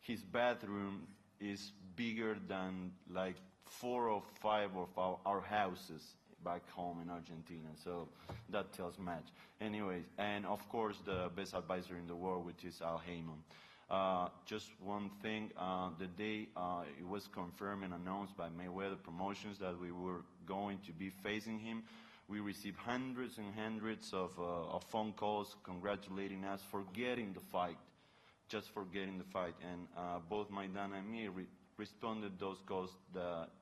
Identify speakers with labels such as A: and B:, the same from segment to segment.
A: his bathroom is bigger than like 4 or 5 of our houses back home in Argentina, so that tells much. Anyways, and of course the best advisor in the world, which is Al Heyman. Just one thing, the day it was confirmed and announced by Mayweather Promotions that we were going to be facing him, we received hundreds and hundreds of phone calls congratulating us for getting the fight, just for getting the fight. And both Maidana and me responded those calls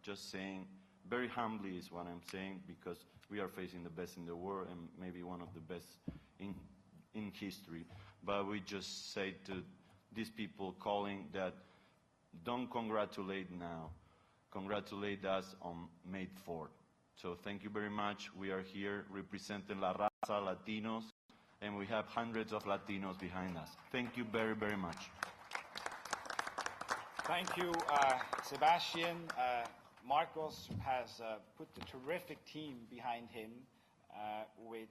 A: just saying, very humbly is what I'm saying, because we are facing the best in the world and maybe one of the best in history. But we just say to these people calling that don't congratulate now, congratulate us on May 4th. So thank you very much. We are here representing La Raza Latinos, and we have hundreds of Latinos behind us. Thank you very, very much.
B: Thank you, Sebastian. Marcos has put a terrific team behind him with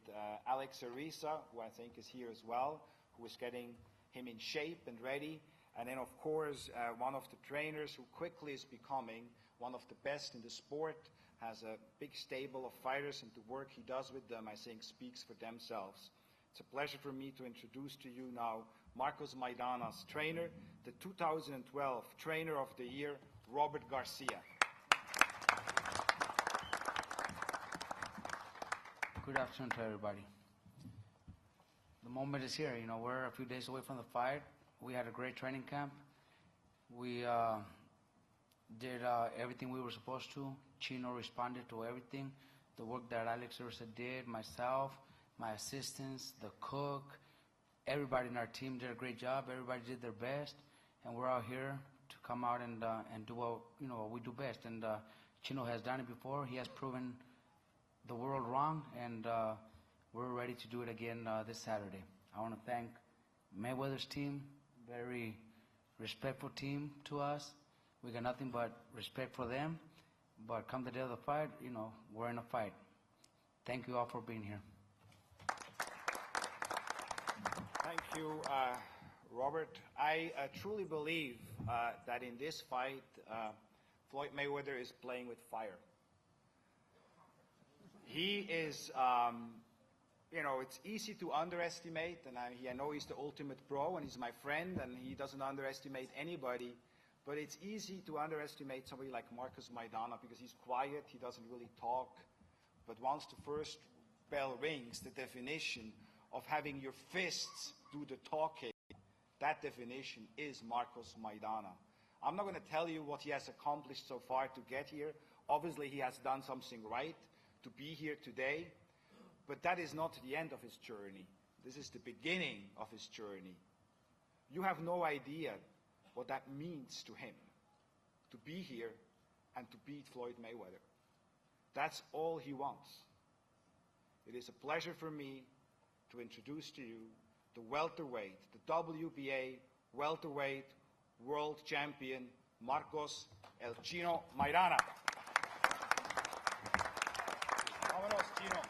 B: Alex Ariza, who I think is here as well, who is getting him in shape and ready. And then, of course, one of the trainers who quickly is becoming one of the best in the sport, has a big stable of fighters, and the work he does with them, I think, speaks for themselves. It's a pleasure for me to introduce to you now Marcos Maidana's trainer, the 2012 Trainer of the Year, Robert Garcia.
C: Good afternoon to everybody. The moment is here. You know, we're a few days away from the fight. We had a great training camp. We did everything we were supposed to. Chino responded to everything. The work that Alex Ursa did, myself, my assistants, the cook, everybody in our team did a great job. Everybody did their best, and we're out here to come out and do what we do best. And Chino has done it before. He has proven the world wrong, and we're ready to do it again this Saturday. I want to thank Mayweather's team, very respectful team to us. We got nothing but respect for them. But come the day of the fight, we're in a fight. Thank you all for being here.
B: Thank you, Robert. I truly believe that in this fight, Floyd Mayweather is playing with fire. He is, it's easy to underestimate, and I know he's the ultimate pro, and he's my friend, and he doesn't underestimate anybody. But it's easy to underestimate somebody like Marcos Maidana because he's quiet, he doesn't really talk. But once the first bell rings, the definition of having your fists do the talking, that definition is Marcos Maidana. I'm not going to tell you what he has accomplished so far to get here. Obviously, he has done something right to be here today. But that is not the end of his journey. This is the beginning of his journey. You have no idea what that means to him, to be here and to beat Floyd Mayweather. That's all he wants. It is a pleasure for me to introduce to you the welterweight, the WBA welterweight world champion, Marcos El Chino Maidana. Vámonos, Chino.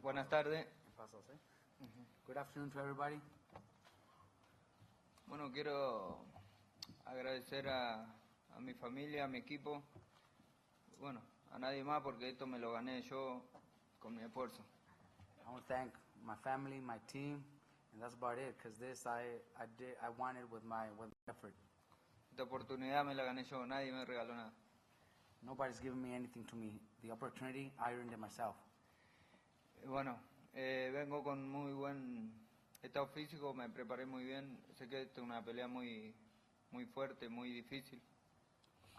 D: Buenas tardes.
C: Good afternoon to everybody.
D: Bueno, quiero agradecer a mi familia, a mi equipo, bueno, a nadie más porque esto me lo gané yo con mi esfuerzo.
C: I want to thank my family, my team, and that's about it, because this I won it with my effort.
D: Esta oportunidad me la gané yo, nadie me regaló nada.
C: Nobody's given me anything to me. The opportunity, I earned it myself.
D: Bueno, vengo con muy buen estado físico, me preparé muy bien. Sé que esta es una pelea muy fuerte, muy difícil.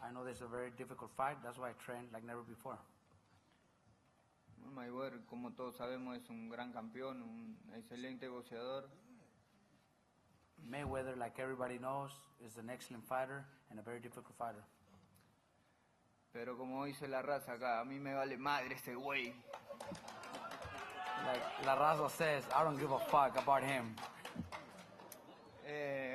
C: I know this is a very difficult fight, that's why I trained like never before.
D: Mayweather, como todos sabemos, es un gran campeón, un excelente boxeador.
C: Mayweather, like everybody knows, is an excellent fighter and a very difficult fighter.
D: Pero como dice la raza acá, a mí me vale madre ese güey.
C: Like La Raza says, I don't give a fuck about him.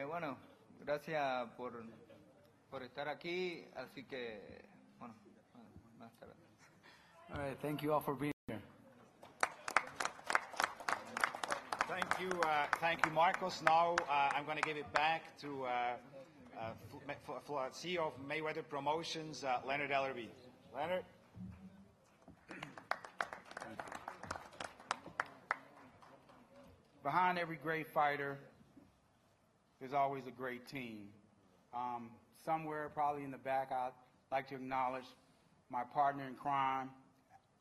D: Bueno, gracias por estar aquí, así que Bueno, más tarde.
C: All right, thank you all for being here.
B: Thank you, Marcos. Now I'm going to give it back to CEO of Mayweather Promotions, Leonard Ellerby. Leonard.
E: Behind every great fighter, there's always a great team. Somewhere probably in the back, I'd like to acknowledge my partner in crime,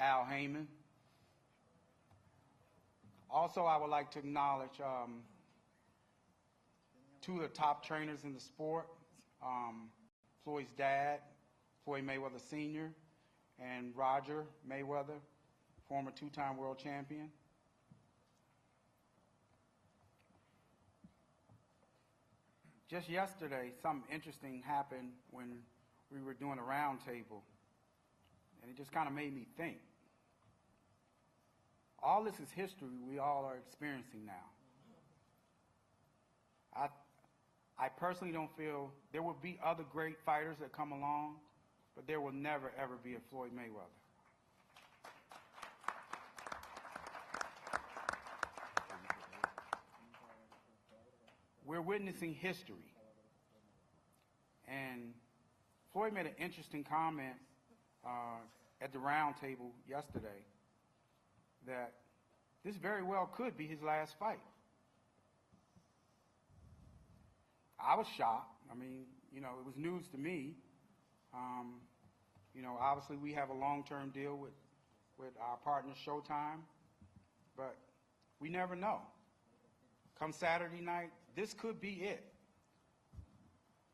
E: Al Heyman. Also, I would like to acknowledge two of the top trainers in the sport, Floyd's dad, Floyd Mayweather Sr., and Roger Mayweather, former two-time world champion. Just yesterday, something interesting happened when we were doing a round table, and it just kind of made me think. All this is history we all are experiencing now. I personally don't feel there will be other great fighters that come along, but there will never, ever be a Floyd Mayweather. We're witnessing history. And Floyd made an interesting comment at the round table yesterday that this very well could be his last fight. I was shocked. I mean, you know, it was news to me. You know, obviously we have a long-term deal with our partner Showtime, but we never know. Come Saturday night, this could be it.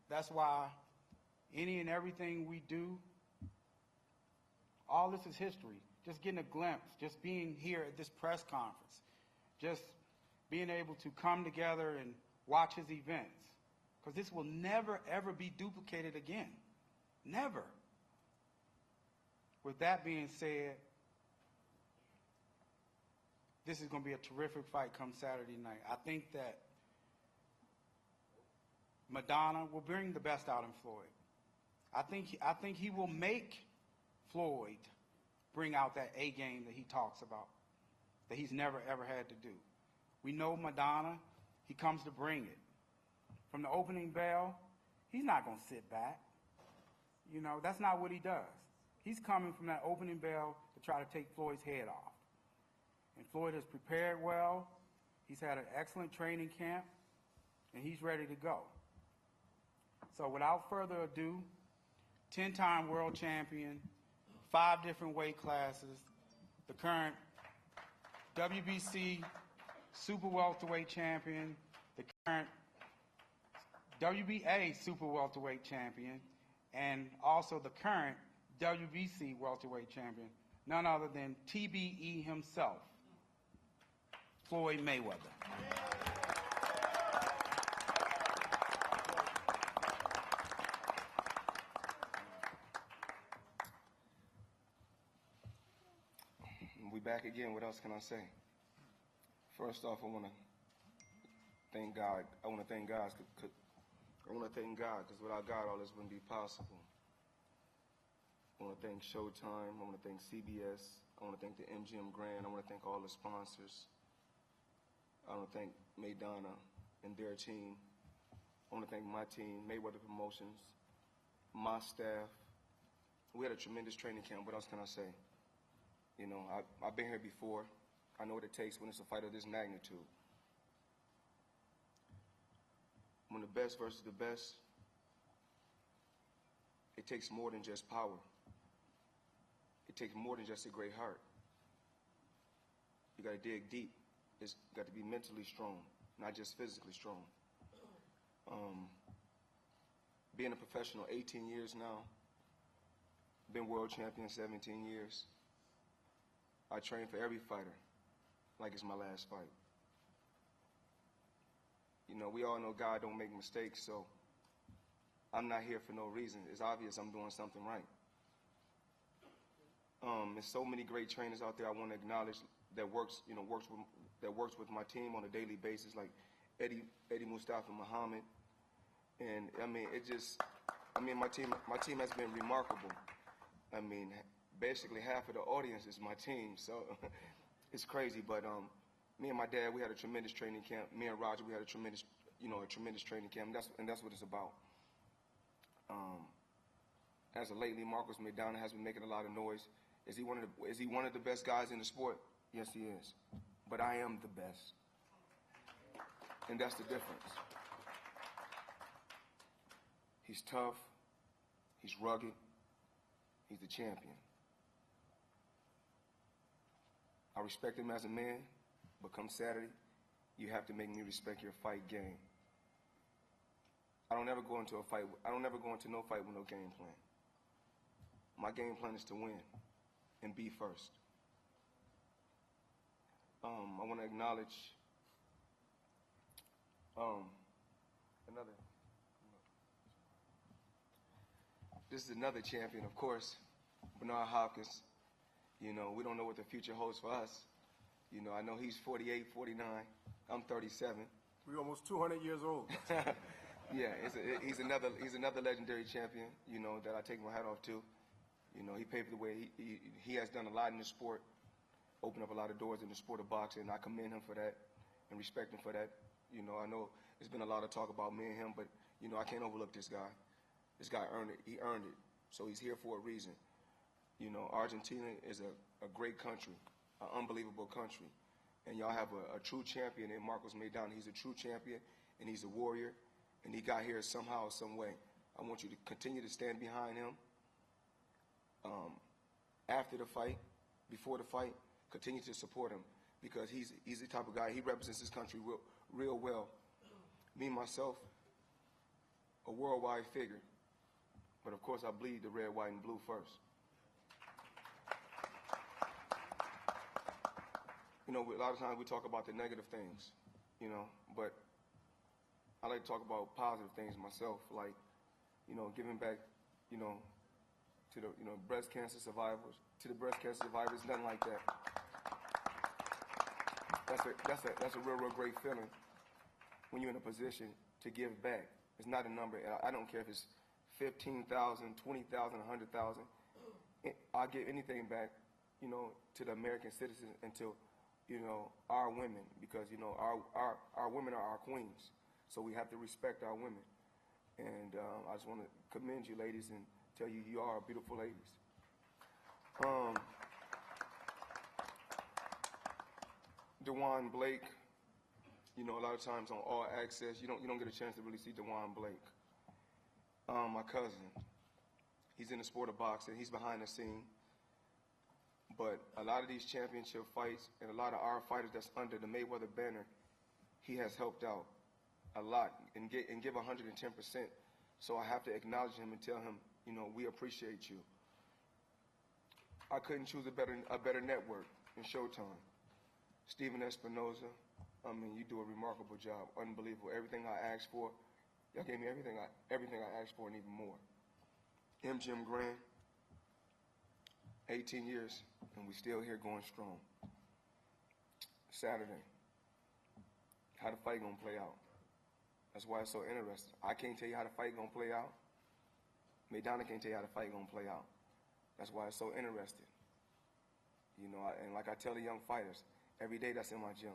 E: That's why any and everything we do, all this is history. Just getting a glimpse, just being here at this press conference, just being able to come together and watch his events. Because this will never, ever be duplicated again. Never. With that being said, this is going to be a terrific fight come Saturday night. I think that Maidana will bring the best out in Floyd. I think he will make Floyd bring out that A game that he talks about, that he's never, ever had to do. We know Maidana, he comes to bring it. From the opening bell, he's not going to sit back. You know, that's not what he does. He's coming from that opening bell to try to take Floyd's head off. And Floyd has prepared well. He's had an excellent training camp, and he's ready to go. So without further ado, 10-time world champion, 5 different weight classes, the current WBC super welterweight champion, the current WBA super welterweight champion, and also the current WBC welterweight champion, none other than TBE himself, Floyd Mayweather.
F: We back again. What else can I say? First off, I want to thank God. I want to thank God because without God, all this wouldn't be possible. I want to thank Showtime. I want to thank CBS. I want to thank the MGM Grand. I want to thank all the sponsors. I want to thank Maidana and their team. I want to thank my team, Mayweather Promotions, my staff. We had a tremendous training camp. What else can I say? You know, I've been here before. I know what it takes when it's a fight of this magnitude. When the best versus the best, it takes more than just power. It takes more than just a great heart. You got to dig deep. It's got to be mentally strong, not just physically strong. Being a professional 18 years now, been world champion 17 years. I train for every fighter like it's my last fight. You know, we all know God don't make mistakes, so I'm not here for no reason. It's obvious I'm doing something right. There's so many great trainers out there I want to acknowledge that works with my team on a daily basis, like Eddie Mustafa Muhammad, and I mean my team has been remarkable. I mean, basically half of the audience is my team, so it's crazy. But me and my dad, we had a tremendous training camp. Me and Roger, we had a tremendous training camp. And that's what it's about. As of lately, Marcos Maidana has been making a lot of noise. Is he one of the best guys in the sport? Yes, he is. But I am the best. And that's the difference. He's tough. He's rugged. He's the champion. I respect him as a man, but come Saturday, you have to make me respect your fight game. I don't ever go into no fight with no game plan. My game plan is to win and be first. I want to acknowledge this is another champion, of course, Bernard Hopkins. You know, we don't know what the future holds for us. You know, I know he's 48, 49. I'm 37.
G: We're almost 200 years old.
F: Yeah, he's another legendary champion, you know, that I take my hat off to. You know, he paved the way. He has done a lot in the sport, opened up a lot of doors in the sport of boxing, and I commend him for that and respect him for that. You know, I know there's been a lot of talk about me and him, but, you know, I can't overlook this guy. This guy earned it. He earned it. So he's here for a reason. You know, Argentina is a great country, an unbelievable country. And y'all have a true champion in Marcos Maidana. He's a true champion, and he's a warrior, and he got here somehow, some way. I want you to continue to stand behind him. After the fight, before the fight, continue to support him because he's the type of guy, he represents his country real well. Me, myself, a worldwide figure. But of course, I bleed the red, white, and blue first. You know, a lot of times we talk about the negative things, you know, but I like to talk about positive things myself, like, you know, giving back, you know, to the, you know, breast cancer survivors, nothing like that. That's a real great feeling when you're in a position to give back. It's not a number. I don't care if it's 15,000, 20,000, 100,000. I'll give anything back, you know, to the American citizens and to, you know, our women, because, you know, our women are our queens. So we have to respect our women. And I just want to commend you, ladies, and tell you you are beautiful ladies. DeJuan Blake, you know, a lot of times on All Access, you don't get a chance to really see DeJuan Blake. My cousin, he's in the sport of boxing. He's behind the scene. But a lot of these championship fights and a lot of our fighters that's under the Mayweather banner, he has helped out a lot and give 110%. So I have to acknowledge him and tell him, you know, we appreciate you. I couldn't choose a better network than Showtime. Steven Espinoza, I mean, you do a remarkable job, unbelievable. Everything I asked for, y'all gave me everything I asked for and even more. MGM Grand, 18 years, and we still here going strong. Saturday, how the fight gonna play out? That's why it's so interesting. I can't tell you how the fight gonna play out. Maidana can't tell you how the fight gonna play out. That's why it's so interesting. You know, and like I tell the young fighters, every day that's in my gym.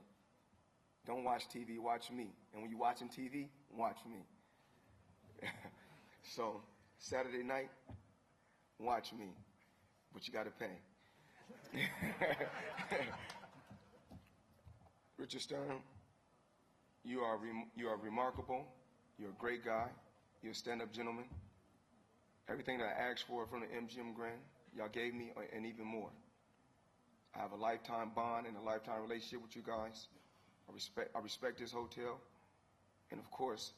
F: Don't watch TV, watch me. And when you're watching TV, watch me. So, Saturday night, watch me. But you gotta pay. Richard Stern, you are remarkable. You're a great guy. You're a stand-up gentleman. Everything that I asked for from the MGM Grand, y'all gave me and even more. I have a lifetime bond and a lifetime relationship with you guys. I respect this hotel. And of course,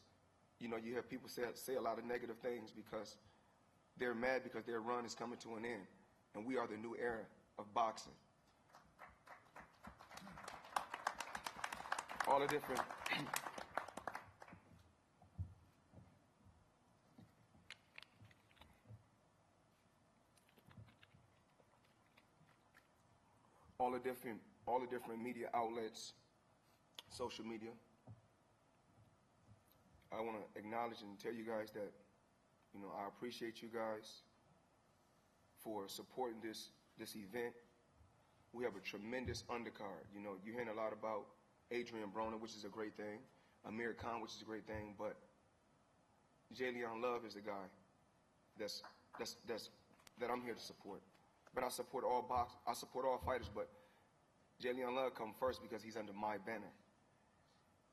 F: you know, you hear people say a lot of negative things because they're mad because their run is coming to an end. And we are the new era of boxing. All the different all the different media outlets, social media. I want to acknowledge and tell you guys that, you know, I appreciate you guys for supporting this event. We have a tremendous undercard. You know, you're hearing a lot about Adrian Broner, which is a great thing, Amir Khan, which is a great thing, but Jalen Love is the guy that I'm here to support. But I support all fighters, but Jalen Love come first because he's under my banner.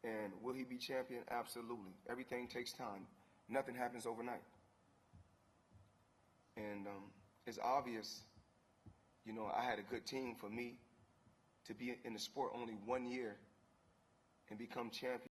F: And will he be champion? Absolutely. Everything takes time. Nothing happens overnight. And it's obvious, you know, I had a good team for me to be in the sport only 1 year and become champion.